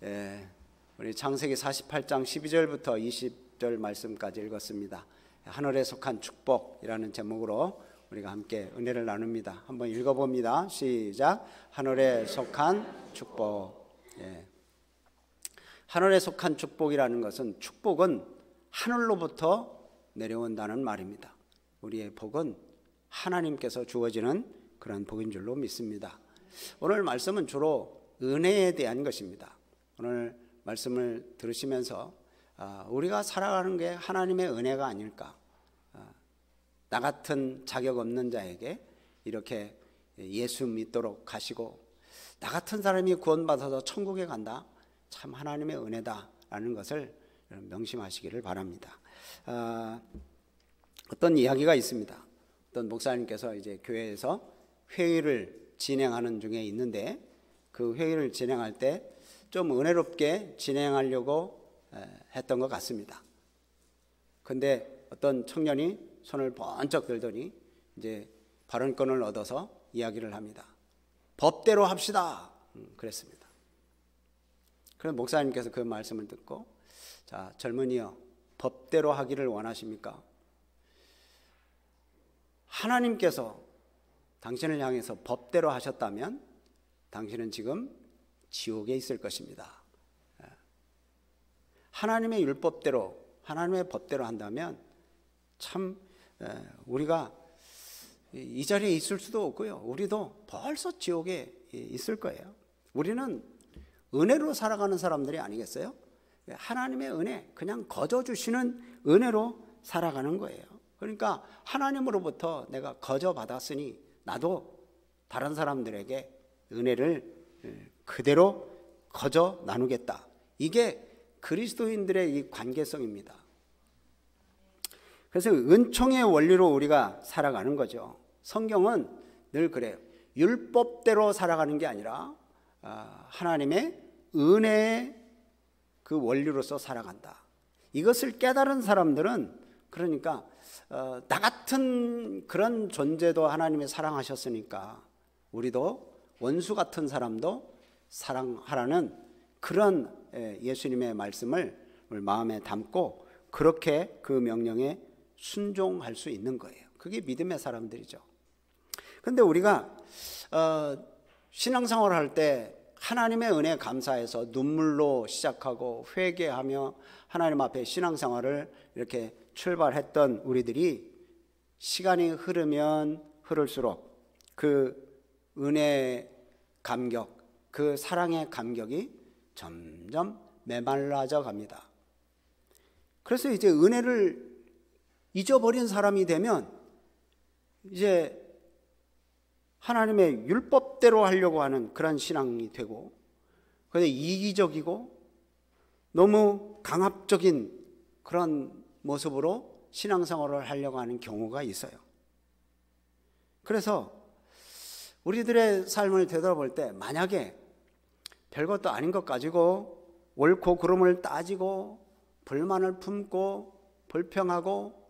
우리 창세기 48장 12절부터 20절 말씀까지 읽었습니다. 하늘에 속한 축복이라는 제목으로 우리가 함께 은혜를 나눕니다. 한번 읽어봅니다. 시작. 하늘에 속한 축복. 하늘에 속한 축복이라는 것은, 축복은 하늘로부터 내려온다는 말입니다. 우리의 복은 하나님께서 주어지는 그런 복인 줄로 믿습니다. 오늘 말씀은 주로 은혜에 대한 것입니다. 오늘 말씀을 들으시면서 우리가 살아가는 게 하나님의 은혜가 아닐까, 나 같은 자격 없는 자에게 이렇게 예수 믿도록 하시고 나 같은 사람이 구원받아서 천국에 간다, 참 하나님의 은혜다라는 것을 명심하시기를 바랍니다. 어떤 이야기가 있습니다. 어떤 목사님께서 이제 교회에서 회의를 진행하는 중에 있는데, 그 회의를 진행할 때 좀 은혜롭게 진행하려고 했던 것 같습니다. 근데 어떤 청년이 손을 번쩍 들더니 이제 발언권을 얻어서 이야기를 합니다. 법대로 합시다. 그랬습니다. 그래서 목사님께서 그 말씀을 듣고, 자, 젊은이여, 법대로 하기를 원하십니까? 하나님께서 당신을 향해서 법대로 하셨다면 당신은 지금 지옥에 있을 것입니다. 하나님의 율법대로, 하나님의 법대로 한다면 참 우리가 이 자리에 있을 수도 없고요, 우리도 벌써 지옥에 있을 거예요. 우리는 은혜로 살아가는 사람들이 아니겠어요? 하나님의 은혜, 그냥 거저 주시는 은혜로 살아가는 거예요. 그러니까 하나님으로부터 내가 거저 받았으니 나도 다른 사람들에게 은혜를 그대로 거저 나누겠다. 이게 그리스도인들의 이 관계성입니다. 그래서 은총의 원리로 우리가 살아가는 거죠. 성경은 늘 그래요. 율법대로 살아가는 게 아니라 하나님의 은혜의 그 원리로서 살아간다. 이것을 깨달은 사람들은, 그러니까 나 같은 그런 존재도 하나님이 사랑하셨으니까 우리도 원수 같은 사람도 사랑하라는 그런 예수님의 말씀을 마음에 담고 그렇게 그 명령에 순종할 수 있는 거예요. 그게 믿음의 사람들이죠. 그런데 우리가 신앙생활을 할 때 하나님의 은혜에 감사해서 눈물로 시작하고 회개하며 하나님 앞에 신앙생활을 이렇게 출발했던 우리들이 시간이 흐르면 흐를수록 그 은혜의 감격, 그 사랑의 감격이 점점 메말라져 갑니다. 그래서 이제 은혜를 잊어버린 사람이 되면 이제 하나님의 율법대로 하려고 하는 그런 신앙이 되고, 그런데 이기적이고 너무 강압적인 그런 모습으로 신앙생활을 하려고 하는 경우가 있어요. 그래서 우리들의 삶을 되돌아볼 때 만약에 별것도 아닌 것 가지고 옳고 그름을 따지고 불만을 품고 불평하고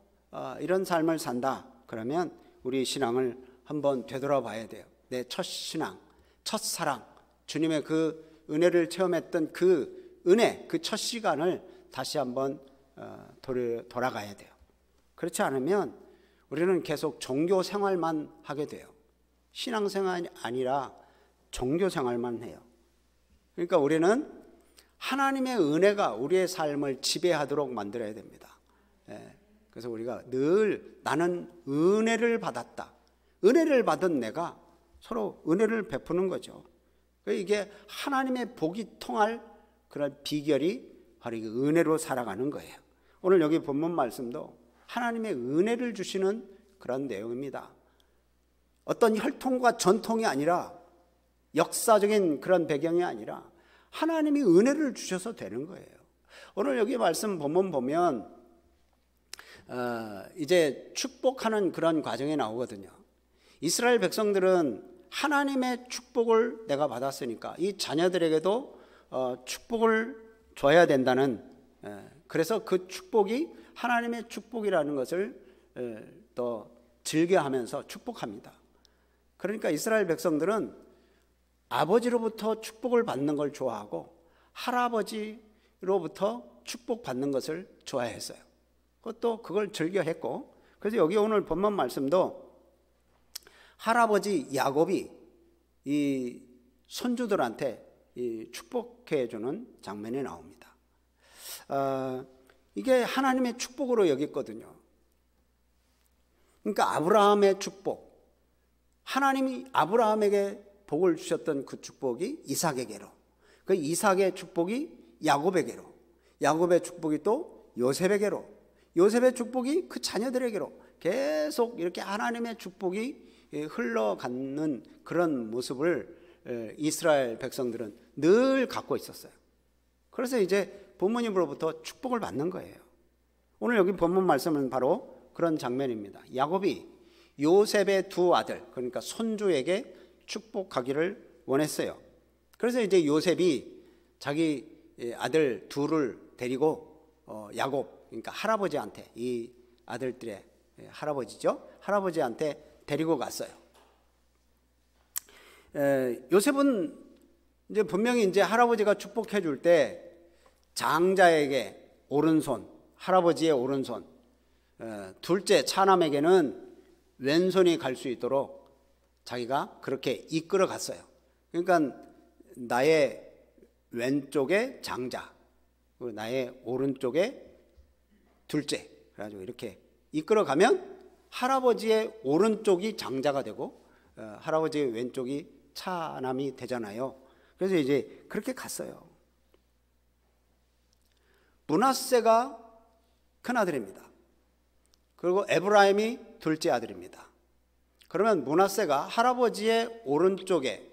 이런 삶을 산다, 그러면 우리 신앙을 한번 되돌아봐야 돼요. 내 첫 신앙, 첫 사랑, 주님의 그 은혜를 체험했던 그 은혜, 그 첫 시간을 다시 한번 돌아가야 돼요. 그렇지 않으면 우리는 계속 종교 생활만 하게 돼요. 신앙생활이 아니라 종교 생활만 해요. 그러니까 우리는 하나님의 은혜가 우리의 삶을 지배하도록 만들어야 됩니다. 그래서 우리가 늘 나는 은혜를 받았다, 은혜를 받은 내가 서로 은혜를 베푸는 거죠. 이게 하나님의 복이 통할 그런 비결이 바로 이 은혜로 살아가는 거예요. 오늘 여기 본문 말씀도 하나님의 은혜를 주시는 그런 내용입니다. 어떤 혈통과 전통이 아니라, 역사적인 그런 배경이 아니라 하나님이 은혜를 주셔서 되는 거예요. 오늘 여기 말씀 본문 보면 이제 축복하는 그런 과정이 나오거든요. 이스라엘 백성들은 하나님의 축복을 내가 받았으니까 이 자녀들에게도 축복을 줘야 된다는, 그래서 그 축복이 하나님의 축복이라는 것을 또 즐겨하면서 축복합니다. 그러니까 이스라엘 백성들은 아버지로부터 축복을 받는 걸 좋아하고 할아버지로부터 축복받는 것을 좋아했어요. 그것도 그걸 즐겨했고, 그래서 여기 오늘 본문 말씀도 할아버지 야곱이 이 손주들한테 이 축복해 주는 장면이 나옵니다. 이게 하나님의 축복으로 여겼거든요. 그러니까 아브라함의 축복, 하나님이 아브라함에게 복을 주셨던 그 축복이 이삭에게로, 그 이삭의 축복이 야곱에게로, 야곱의 축복이 또 요셉에게로, 요셉의 축복이 그 자녀들에게로 계속 이렇게 하나님의 축복이 흘러가는 그런 모습을 이스라엘 백성들은 늘 갖고 있었어요. 그래서 이제 부모님으로부터 축복을 받는 거예요. 오늘 여기 본문 말씀은 바로 그런 장면입니다. 야곱이 요셉의 두 아들, 그러니까 손주에게 축복하기를 원했어요. 그래서 이제 요셉이 자기 아들 둘을 데리고 야곱, 그러니까 할아버지한테, 이 아들들의 할아버지죠, 할아버지한테 데리고 갔어요. 요셉은 이제 분명히 이제 할아버지가 축복해 줄 때 장자에게 오른손, 할아버지의 오른손, 둘째 차남에게는 왼손이 갈 수 있도록 자기가 그렇게 이끌어 갔어요. 그러니까 나의 왼쪽에 장자, 나의 오른쪽에 둘째, 그래가지고 이렇게 이끌어 가면 할아버지의 오른쪽이 장자가 되고 할아버지의 왼쪽이 차남이 되잖아요. 그래서 이제 그렇게 갔어요. 므낫세가 큰 아들입니다. 그리고 에브라임이 둘째 아들입니다. 그러면 므낫세가 할아버지의 오른쪽에,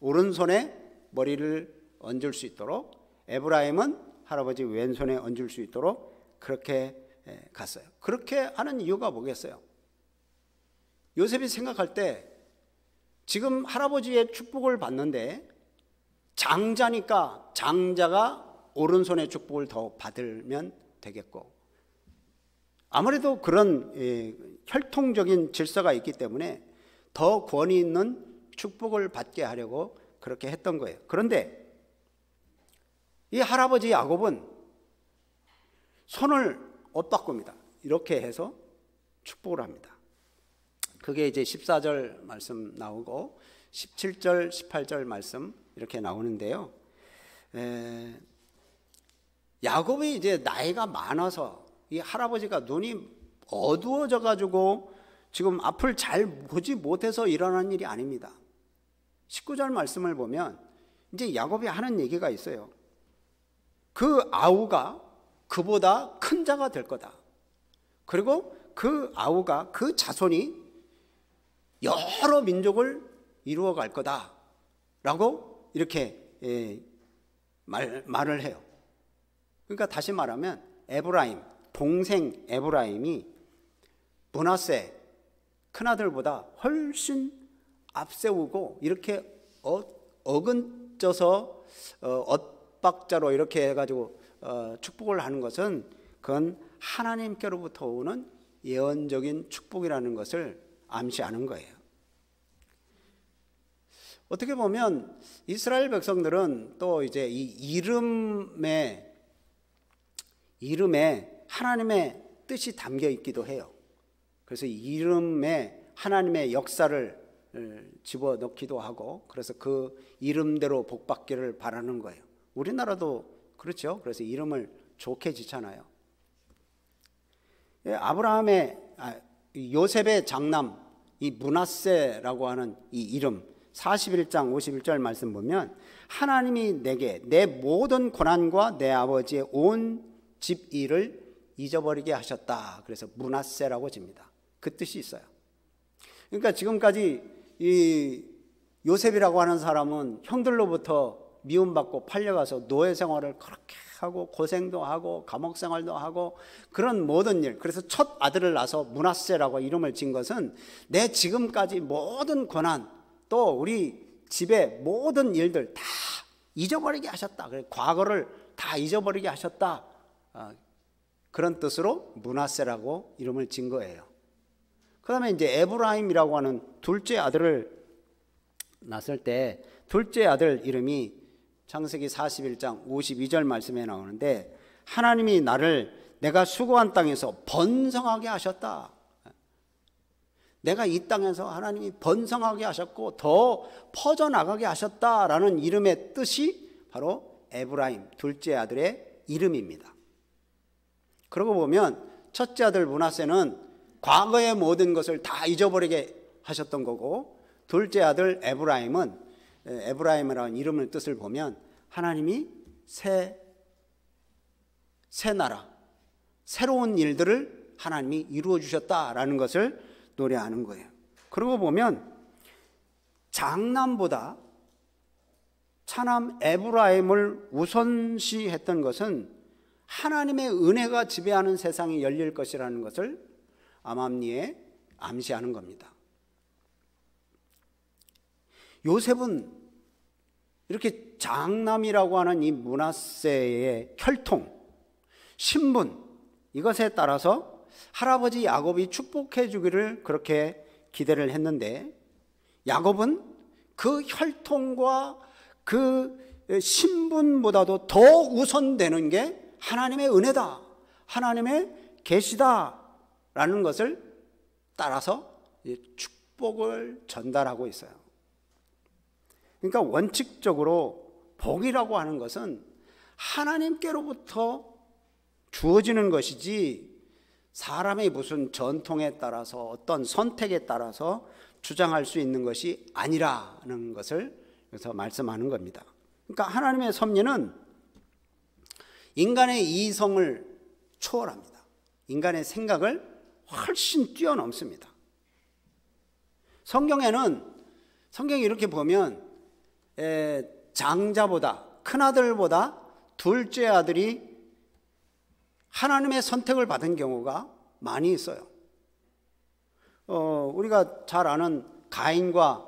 오른손에 머리를 얹을 수 있도록, 에브라임은 할아버지 왼손에 얹을 수 있도록 그렇게 갔어요. 그렇게 하는 이유가 뭐겠어요? 요셉이 생각할 때 지금 할아버지의 축복을 받는데 장자니까 장자가 오른손의 축복을 더 받으면 되겠고, 아무래도 그런 혈통적인 질서가 있기 때문에 더 권위 있는 축복을 받게 하려고 그렇게 했던 거예요. 그런데 이 할아버지 야곱은 손을 엇바꿉니다. 이렇게 해서 축복을 합니다. 그게 이제 14절 말씀 나오고 17절, 18절 말씀 이렇게 나오는데요. 야곱이 이제 나이가 많아서 이 할아버지가 눈이 어두워져 가지고 지금 앞을 잘 보지 못해서 일어난 일이 아닙니다. 19절 말씀을 보면 이제 야곱이 하는 얘기가 있어요. 그 아우가 그보다 큰 자가 될 거다. 그리고 그 아우가, 그 자손이 여러 민족을 이루어 갈 거다 라고 이렇게 말을 해요. 그러니까 다시 말하면 에브라임, 동생 에브라임이 므낫세 큰아들보다 훨씬 앞세우고 이렇게 어근쪄서 엇박자로 이렇게 해가지고 축복을 하는 것은 그건 하나님께로부터 오는 예언적인 축복이라는 것을 암시하는 거예요. 어떻게 보면 이스라엘 백성들은 또 이제 이 이름에 하나님의 뜻이 담겨 있기도 해요. 그래서 이름에 하나님의 역사를 집어넣기도 하고, 그래서 그 이름대로 복받기를 바라는 거예요. 우리나라도 그렇죠. 그래서 이름을 좋게 짓잖아요. 요셉의 장남 이 므낫세라고 하는 이 이름, 41장 51절 말씀 보면 하나님이 내게 내 모든 고난과 내 아버지의 온 집 일을 잊어버리게 하셨다. 그래서 므낫세라고 집니다. 그 뜻이 있어요. 그러니까 지금까지 이 요셉이라고 하는 사람은 형들로부터 미움받고 팔려가서 노예 생활을 그렇게 하고 고생도 하고 감옥 생활도 하고 그런 모든 일, 그래서 첫 아들을 낳아서 므낫세라고 이름을 지은 것은 내 지금까지 모든 고난, 또 우리 집의 모든 일들 다 잊어버리게 하셨다. 과거를 다 잊어버리게 하셨다. 그런 뜻으로 므낫세라고 이름을 지은 거예요. 그 다음에 이제 에브라임이라고 하는 둘째 아들을 낳았을 때 둘째 아들 이름이 창세기 41장 52절 말씀에 나오는데 하나님이 나를 내가 수고한 땅에서 번성하게 하셨다. 내가 이 땅에서 하나님이 번성하게 하셨고 더 퍼져나가게 하셨다라는 이름의 뜻이 바로 에브라임, 둘째 아들의 이름입니다. 그러고 보면 첫째 아들 므낫세는 과거의 모든 것을 다 잊어버리게 하셨던 거고, 둘째 아들 에브라임이라는 이름의 뜻을 보면 하나님이 새 나라, 새로운 일들을 하나님이 이루어 주셨다라는 것을 노래하는 거예요. 그러고 보면 장남보다 차남 에브라임을 우선시했던 것은 하나님의 은혜가 지배하는 세상이 열릴 것이라는 것을 암암리에 암시하는 겁니다. 요셉은 이렇게 장남이라고 하는 이 므낫세의 혈통, 신분, 이것에 따라서 할아버지 야곱이 축복해 주기를 그렇게 기대를 했는데, 야곱은 그 혈통과 그 신분보다도 더 우선되는 게 하나님의 은혜다, 하나님의 계시다라는 것을 따라서 축복을 전달하고 있어요. 그러니까 원칙적으로 복이라고 하는 것은 하나님께로부터 주어지는 것이지 사람의 무슨 전통에 따라서 어떤 선택에 따라서 주장할 수 있는 것이 아니라는 것을 여기서 말씀하는 겁니다. 그러니까 하나님의 섭리는 인간의 이성을 초월합니다. 인간의 생각을 훨씬 뛰어넘습니다. 성경이 이렇게 보면 장자보다, 큰아들보다 둘째 아들이 하나님의 선택을 받은 경우가 많이 있어요. 우리가 잘 아는 가인과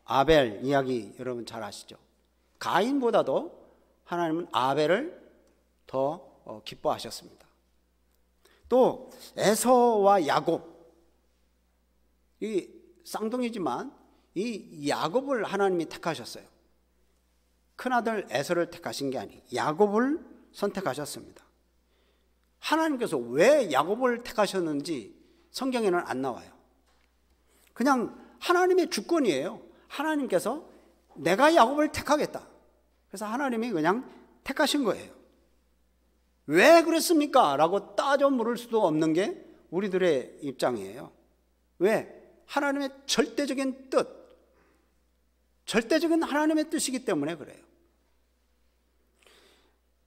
아벨 이야기 여러분 잘 아시죠? 가인보다도 하나님은 아벨을 더 기뻐하셨습니다. 또 에서와 야곱, 이 쌍둥이지만 이 야곱을 하나님이 택하셨어요. 큰아들 에서를 택하신 게 아니에요. 야곱을 선택하셨습니다. 하나님께서 왜 야곱을 택하셨는지 성경에는 안 나와요. 그냥 하나님의 주권이에요. 하나님께서 내가 야곱을 택하겠다. 그래서 하나님이 그냥 택하신 거예요. 왜 그랬습니까? 라고 따져 물을 수도 없는 게 우리들의 입장이에요. 왜? 하나님의 절대적인 뜻, 절대적인 하나님의 뜻이기 때문에 그래요.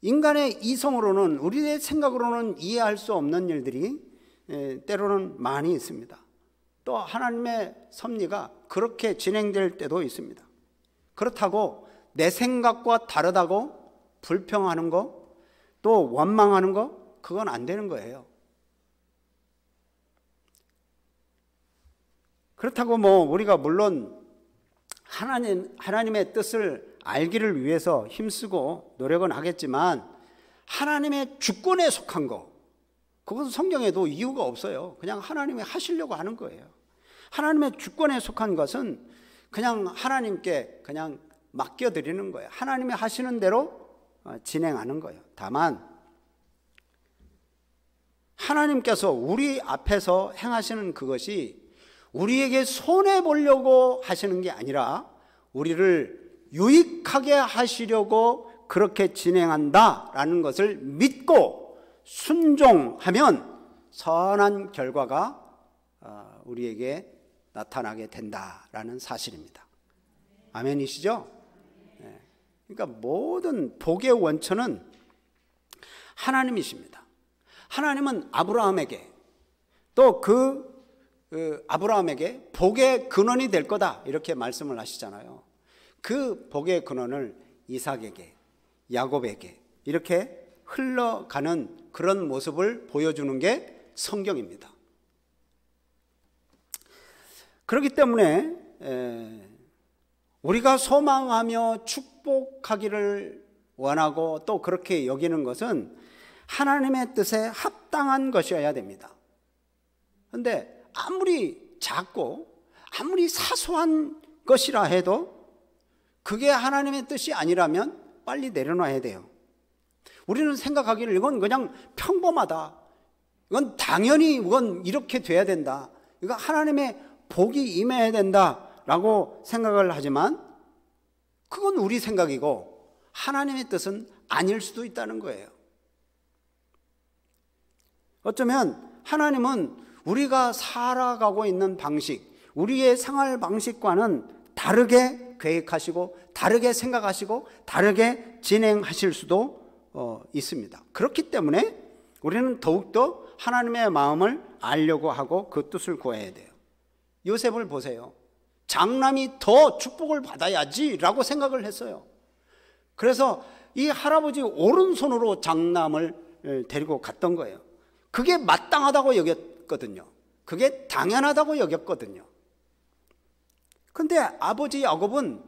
인간의 이성으로는, 우리의 생각으로는 이해할 수 없는 일들이 때로는 많이 있습니다. 또 하나님의 섭리가 그렇게 진행될 때도 있습니다. 그렇다고 내 생각과 다르다고 불평하는 거, 또 원망하는 거, 그건 안 되는 거예요. 그렇다고 우리가 물론 하나님의 뜻을 알기를 위해서 힘쓰고 노력은 하겠지만, 하나님의 주권에 속한 거, 그것은 성경에도 이유가 없어요. 그냥 하나님이 하시려고 하는 거예요. 하나님의 주권에 속한 것은 그냥 하나님께 그냥 맡겨드리는 거예요. 하나님이 하시는 대로 진행하는 거예요. 다만 하나님께서 우리 앞에서 행하시는 그것이 우리에게 손해보려고 하시는 게 아니라 우리를 유익하게 하시려고 그렇게 진행한다라는 것을 믿고 순종하면 선한 결과가 우리에게 나타나게 된다라는 사실입니다. 아멘이시죠? 네. 그러니까 모든 복의 원천은 하나님이십니다. 하나님은 아브라함에게, 또 아브라함에게 복의 근원이 될 거다 이렇게 말씀을 하시잖아요. 그 복의 근원을 이삭에게, 야곱에게 이렇게 흘러가는 그런 모습을 보여주는 게 성경입니다. 그렇기 때문에 우리가 소망하며 축복하기를 원하고 또 그렇게 여기는 것은 하나님의 뜻에 합당한 것이어야 됩니다. 그런데 아무리 작고 아무리 사소한 것이라 해도 그게 하나님의 뜻이 아니라면 빨리 내려놔야 돼요. 우리는 생각하기를 이건 그냥 평범하다, 이건 당연히 이건 이렇게 돼야 된다, 이거 하나님의 복이 임해야 된다라고 생각을 하지만 그건 우리 생각이고 하나님의 뜻은 아닐 수도 있다는 거예요. 어쩌면 하나님은 우리가 살아가고 있는 방식, 우리의 생활 방식과는 다르게 계획하시고 다르게 생각하시고 다르게 진행하실 수도 있습니다. 그렇기 때문에 우리는 더욱더 하나님의 마음을 알려고 하고 그 뜻을 구해야 돼요. 요셉을 보세요. 장남이 더 축복을 받아야지 라고 생각을 했어요. 그래서 이 할아버지 오른손으로 장남을 데리고 갔던 거예요. 그게 마땅하다고 여겼거든요. 그게 당연하다고 여겼거든요. 근데 아버지 야곱은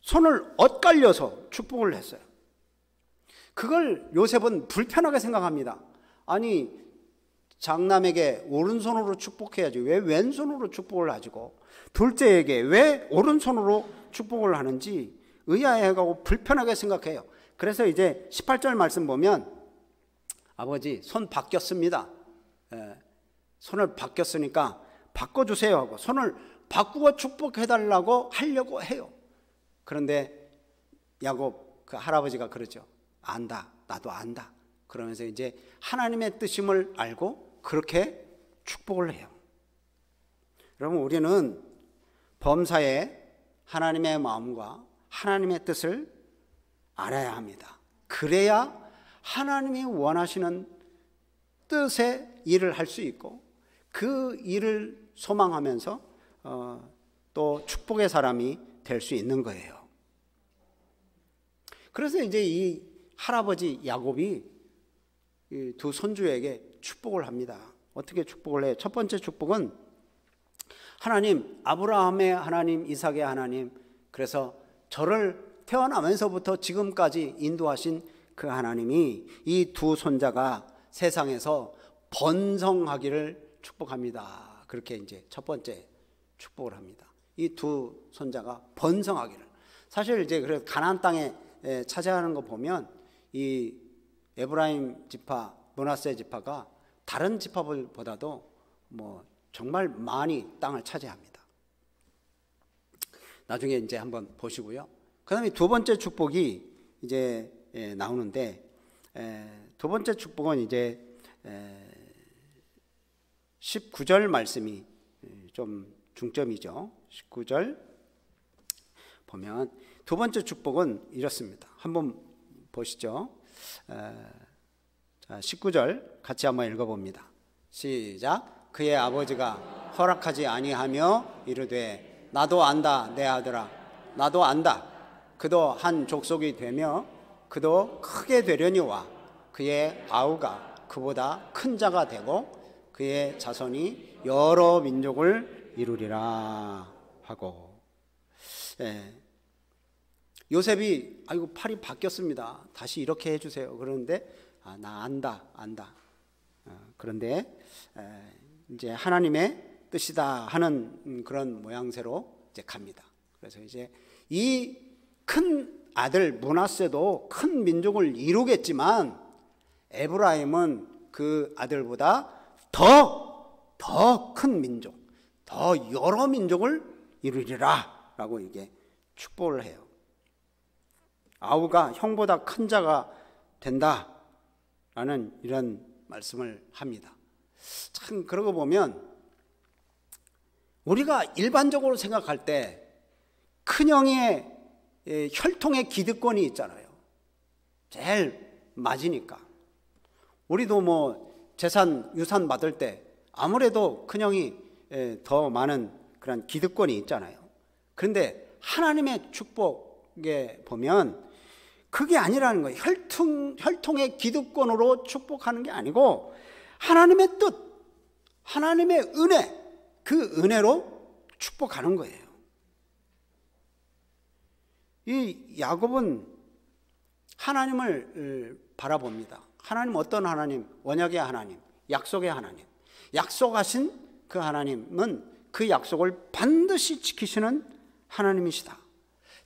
손을 엇갈려서 축복을 했어요. 그걸 요셉은 불편하게 생각합니다. 아니, 장남에게 오른손으로 축복해야지 왜 왼손으로 축복을 하지고 둘째에게 왜 오른손으로 축복을 하는지 의아해하고 불편하게 생각해요. 그래서 이제 18절 말씀 보면 아버지 손 바뀌었습니다. 손을 바뀌었으니까 바꿔주세요 하고 손을 바꾸어 축복해달라고 하려고 해요. 그런데 야곱 그 할아버지가 그러죠. 안다, 나도 안다. 그러면서 이제 하나님의 뜻임을 알고 그렇게 축복을 해요. 여러분, 우리는 범사에 하나님의 마음과 하나님의 뜻을 알아야 합니다. 그래야 하나님이 원하시는 뜻의 일을 할 수 있고 그 일을 소망하면서 또 축복의 사람이 될 수 있는 거예요. 그래서 이제 이 할아버지 야곱이 이 두 손주에게 축복을 합니다. 어떻게 축복을 해요? 첫 번째 축복은 하나님, 아브라함의 하나님, 이삭의 하나님, 그래서 저를 태어나면서부터 지금까지 인도하신 그 하나님이 이 두 손자가 세상에서 번성하기를 축복합니다. 그렇게 이제 첫 번째 축복을 합니다. 이 두 손자가 번성하기를. 사실 이제 그래서 가나안 땅에 차지하는 거 보면 이 에브라임 지파, 므낫세 지파가 다른 지파들보다도 뭐 정말 많이 땅을 차지합니다. 나중에 이제 한번 보시고요. 그다음에 두 번째 축복이 이제 나오는데 두 번째 축복은 이제 19절 말씀이 좀 중점이죠. 19절 보면 두 번째 축복은 이렇습니다. 한번 보시죠. 자, 19절 같이 한번 읽어봅니다. 시작. 그의 아버지가 허락하지 아니하며 이르되 나도 안다 내 아들아, 나도 안다. 그도 한 족속이 되며 그도 크게 되려니와 그의 아우가 그보다 큰 자가 되고 그의 자손이 여러 민족을 이루리라 하고. 요셉이 아이고 팔이 바뀌었습니다. 다시 이렇게 해주세요. 그런데 나 안다. 그런데 이제 하나님의 뜻이다 하는 그런 모양새로 이제 갑니다. 그래서 이제 이 큰 아들 므낫세도 큰 민족을 이루겠지만 에브라임은 그 아들보다 더 큰 민족, 더 여러 민족을 이루리라 라고 이게 축복을 해요. 아우가 형보다 큰 자가 된다라는 이런 말씀을 합니다. 참 그러고 보면 우리가 일반적으로 생각할 때 큰형의 혈통의 기득권이 있잖아요. 제일 맞으니까. 우리도 뭐 재산, 유산 받을 때 아무래도 큰형이 더 많은 그런 기득권이 있잖아요. 그런데 하나님의 축복에 보면 그게 아니라는 거예요. 혈통의 기득권으로 축복하는 게 아니고 하나님의 뜻, 하나님의 은혜, 그 은혜로 축복하는 거예요. 이 야곱은 하나님을 바라봅니다. 하나님 어떤 하나님? 언약의 하나님, 약속의 하나님. 약속하신 그 하나님은 그 약속을 반드시 지키시는 하나님이시다.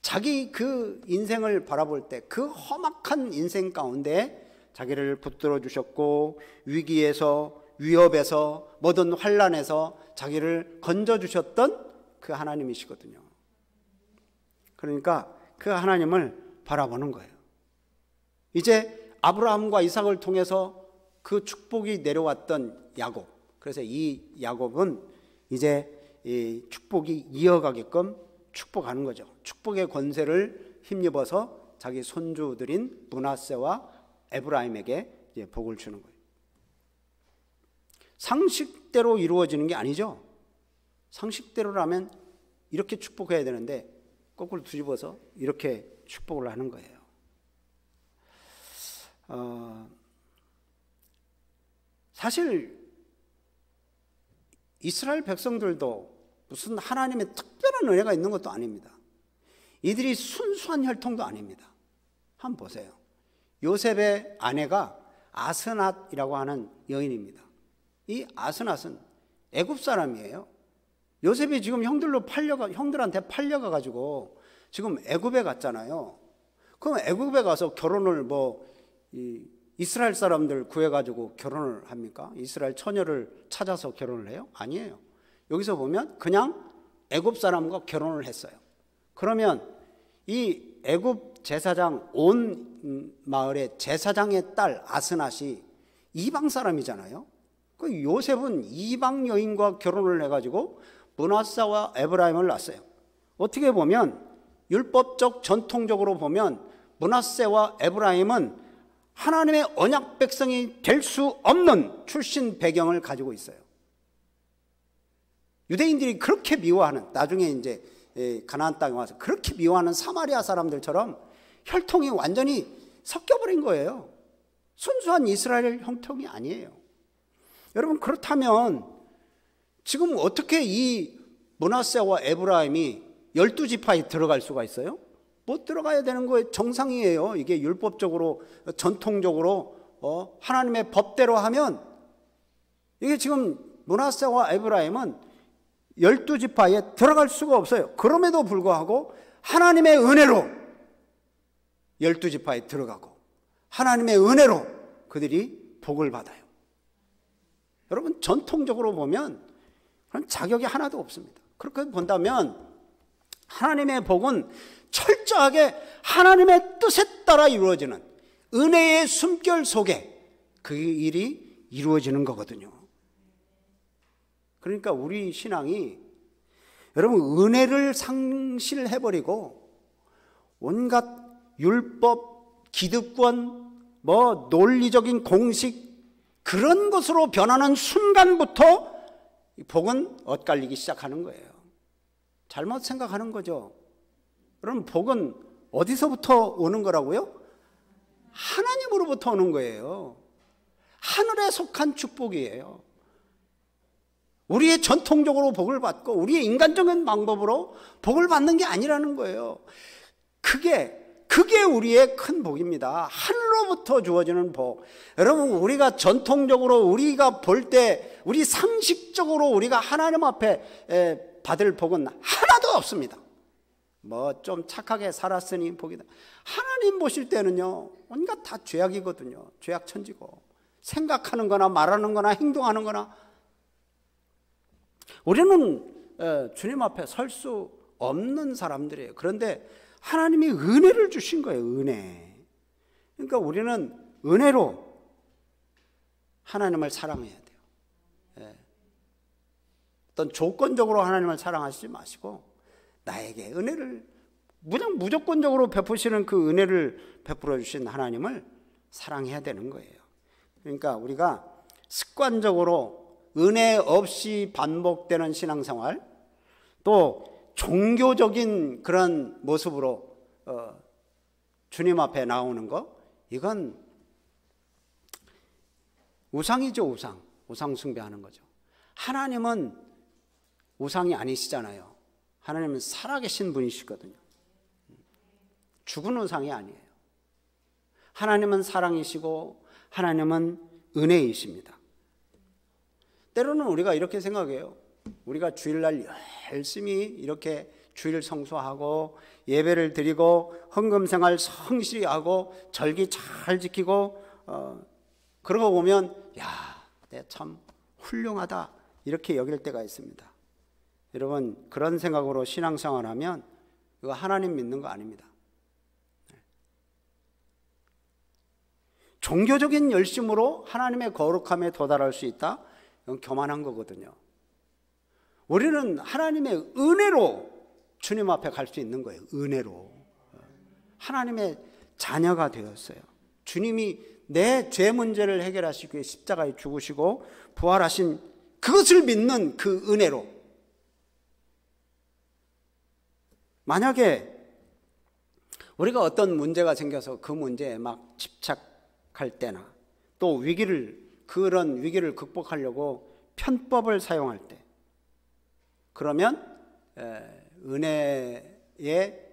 자기 그 인생을 바라볼 때 그 험악한 인생 가운데 자기를 붙들어 주셨고, 위기에서, 위협에서, 모든 환난에서 자기를 건져 주셨던 그 하나님이시거든요. 그러니까 그 하나님을 바라보는 거예요. 이제 아브라함과 이삭을 통해서 그 축복이 내려왔던 야곱, 그래서 이 야곱은 이제 이 축복이 이어가게끔 축복하는 거죠. 축복의 권세를 힘입어서 자기 손주들인 므낫세와 에브라임에게 이제 복을 주는 거예요. 상식대로 이루어지는 게 아니죠. 상식대로라면 이렇게 축복해야 되는데 거꾸로 뒤집어서 이렇게 축복을 하는 거예요. 사실 이스라엘 백성들도 무슨 하나님의 특별한 은혜가 있는 것도 아닙니다. 이들이 순수한 혈통도 아닙니다. 한번 보세요. 요셉의 아내가 아스낫이라고 하는 여인입니다. 이 아스낫은 애굽 사람이에요. 요셉이 지금 형들한테 팔려가 가지고 지금 애굽에 갔잖아요. 그럼 애굽에 가서 결혼을 이스라엘 사람들 구해가지고 결혼을 합니까? 이스라엘 처녀를 찾아서 결혼을 해요? 아니에요. 여기서 보면 그냥 애굽 사람과 결혼을 했어요. 그러면 이 애굽 제사장 온 마을의 제사장의 딸 아스낫이 이방 사람이잖아요. 그 요셉은 이방 여인과 결혼을 해가지고 므낫세와 에브라임을 낳았어요. 어떻게 보면 율법적 전통적으로 보면 므낫세와 에브라임은 하나님의 언약 백성이 될 수 없는 출신 배경을 가지고 있어요. 유대인들이 그렇게 미워하는, 나중에 이제 가나안 땅에 와서 그렇게 미워하는 사마리아 사람들처럼 혈통이 완전히 섞여버린 거예요. 순수한 이스라엘 혈통이 아니에요. 여러분, 그렇다면 지금 어떻게 이 므낫세와 에브라임이 12지파에 들어갈 수가 있어요? 못 들어가야 되는 거예요. 정상이에요. 이게 율법적으로, 전통적으로 하나님의 법대로 하면 이게 지금 므낫세와 에브라임은 12지파에 들어갈 수가 없어요. 그럼에도 불구하고 하나님의 은혜로 12지파에 들어가고 하나님의 은혜로 그들이 복을 받아요. 여러분, 전통적으로 보면 그런 자격이 하나도 없습니다. 그렇게 본다면 하나님의 복은 철저하게 하나님의 뜻에 따라 이루어지는 은혜의 숨결 속에 그 일이 이루어지는 거거든요. 그러니까 우리 신앙이, 여러분, 은혜를 상실해버리고 온갖 율법, 기득권, 논리적인 공식, 그런 것으로 변하는 순간부터 복은 엇갈리기 시작하는 거예요. 잘못 생각하는 거죠. 여러분, 복은 어디서부터 오는 거라고요? 하나님으로부터 오는 거예요. 하늘에 속한 축복이에요. 우리의 전통적으로 복을 받고 우리의 인간적인 방법으로 복을 받는 게 아니라는 거예요. 그게 우리의 큰 복입니다. 하늘로부터 주어지는 복. 여러분, 우리가 전통적으로 우리가 볼 때 우리 상식적으로 우리가 하나님 앞에 받을 복은 하나도 없습니다. 좀 착하게 살았으니 복이다. 하나님 보실 때는요, 온갖 다 죄악이거든요. 죄악천지고 생각하는 거나 말하는 거나 행동하는 거나 우리는 주님 앞에 설 수 없는 사람들이에요. 그런데 하나님이 은혜를 주신 거예요. 은혜. 그러니까 우리는 은혜로 하나님을 사랑해야 돼요. 어떤 조건적으로 하나님을 사랑하시지 마시고 나에게 은혜를 무조건적으로 베푸시는 그 은혜를 베풀어 주신 하나님을 사랑해야 되는 거예요. 그러니까 우리가 습관적으로 은혜 없이 반복되는 신앙생활, 또 종교적인 그런 모습으로 주님 앞에 나오는 거, 이건 우상이죠. 우상 숭배하는 거죠. 하나님은 우상이 아니시잖아요. 하나님은 살아계신 분이시거든요. 죽은 우상이 아니에요. 하나님은 사랑이시고 하나님은 은혜이십니다. 때로는 우리가 이렇게 생각해요. 우리가 주일날 열심히 이렇게 주일 성수하고 예배를 드리고 헌금생활 성실히 하고 절기 잘 지키고 그러고 보면 야, 내가 참 훌륭하다 이렇게 여길 때가 있습니다. 여러분 그런 생각으로 신앙생활하면 이거 하나님 믿는 거 아닙니다. 종교적인 열심으로 하나님의 거룩함에 도달할 수 있다? 이건 교만한 거거든요. 우리는 하나님의 은혜로 주님 앞에 갈 수 있는 거예요. 은혜로. 하나님의 자녀가 되었어요. 주님이 내 죄 문제를 해결하시기 위해 십자가에 죽으시고 부활하신 그것을 믿는 그 은혜로. 만약에 우리가 어떤 문제가 생겨서 그 문제에 막 집착할 때나 또 그런 위기를 극복하려고 편법을 사용할 때 그러면 은혜의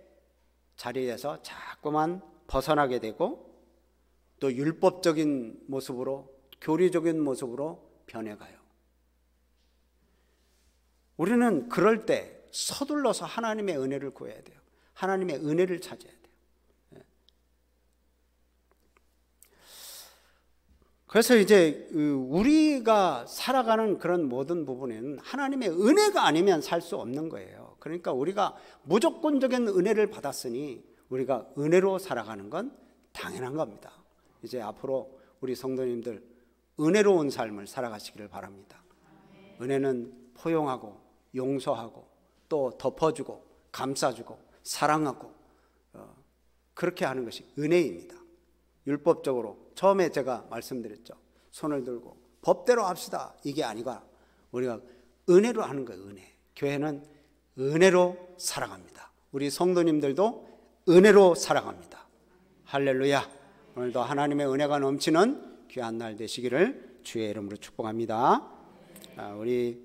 자리에서 자꾸만 벗어나게 되고 또 율법적인 모습으로 교리적인 모습으로 변해가요. 우리는 그럴 때 서둘러서 하나님의 은혜를 구해야 돼요. 하나님의 은혜를 찾아야 돼요. 그래서 이제 우리가 살아가는 그런 모든 부분에는 하나님의 은혜가 아니면 살 수 없는 거예요. 그러니까 우리가 무조건적인 은혜를 받았으니 우리가 은혜로 살아가는 건 당연한 겁니다. 이제 앞으로 우리 성도님들 은혜로운 삶을 살아가시기를 바랍니다. 은혜는 포용하고 용서하고 또 덮어주고 감싸주고 사랑하고 그렇게 하는 것이 은혜입니다. 율법적으로 처음에 제가 말씀드렸죠. 손을 들고 법대로 합시다 이게 아니라 우리가 은혜로 하는 거예요. 은혜. 교회는 은혜로 살아갑니다. 우리 성도님들도 은혜로 살아갑니다. 할렐루야. 오늘도 하나님의 은혜가 넘치는 귀한 날 되시기를 주의 이름으로 축복합니다. 우리